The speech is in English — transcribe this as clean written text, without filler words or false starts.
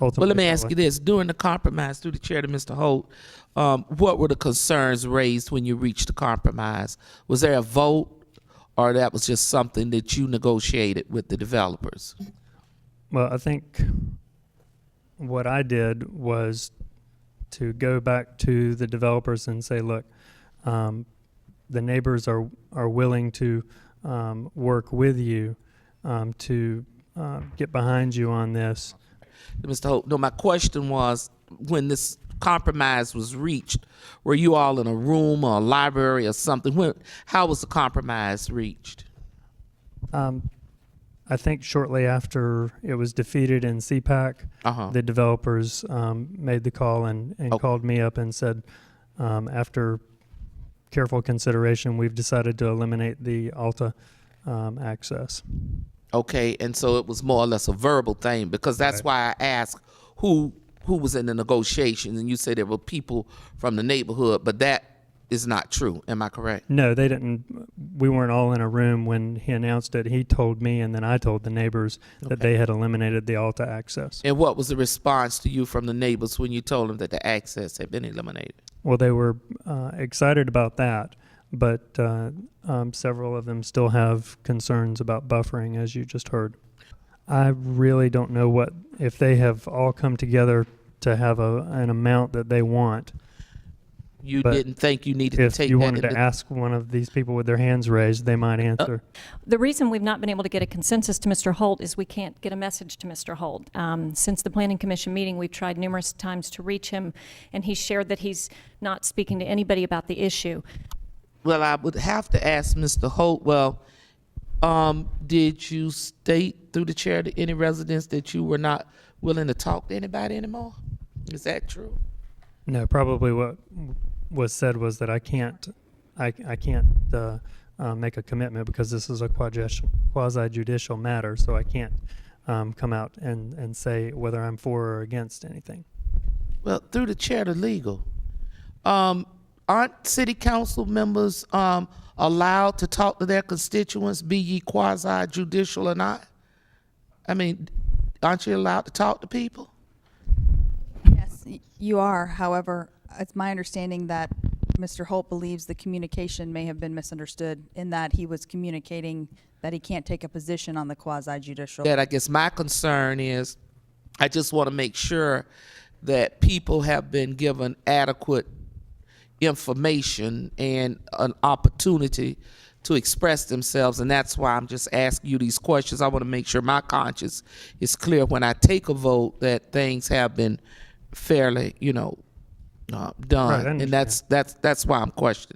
ultimately. Well, let me ask you this. During the compromise, through the chair to Mr. Holt, what were the concerns raised when you reached the compromise? Was there a vote, or that was just something that you negotiated with the developers? Well, I think what I did was to go back to the developers and say, look, the neighbors are willing to work with you to get behind you on this. Mr. Holt, no, my question was, when this compromise was reached, were you all in a room or a library or something? How was the compromise reached? I think shortly after it was defeated in CPAC, the developers made the call and called me up and said, after careful consideration, we've decided to eliminate the Alta access. Okay, and so it was more or less a verbal thing, because that's Right. why I asked who was in the negotiations, and you said there were people from the neighborhood, but that is not true. Am I correct? No, they didn't. We weren't all in a room when he announced it. He told me, and then I told the neighbors that they had eliminated the Alta access. And what was the response to you from the neighbors when you told them that the access had been eliminated? Well, they were excited about that, but several of them still have concerns about buffering, as you just heard. I really don't know if they have all come together to have an amount that they want. You But didn't think you needed to If take you that wanted to into ask one of these people with their hands raised, they might answer. The reason we've not been able to get a consensus to Mr. Holt is we can't get a message to Mr. Holt. Since the Planning Commission meeting, we've tried numerous times to reach him, and he shared that he's not speaking to anybody about the issue. Well, I would have to ask Mr. Holt, did you state through the chair to any residents that you were not willing to talk to anybody anymore? Is that true? No, probably what was said was that I can't make a commitment because this is a quasi-judicial matter, so I can't come out and say whether I'm for or against anything. Well, through the chair to legal, aren't city council members allowed to talk to their constituents, be ye quasi-judicial or not? I mean, aren't you allowed to talk to people? Yes, you are. However, it's my understanding that Mr. Holt believes the communication may have been misunderstood in that he was communicating that he can't take a position on the quasi-judicial. That I guess my concern is, I just want to make sure that people have been given adequate information and an opportunity to express themselves, and that's why I'm just asking you these questions. I want to make sure my conscience is clear when I take a vote that things have been fairly, done, Right, I and understand. that's why I'm questioning.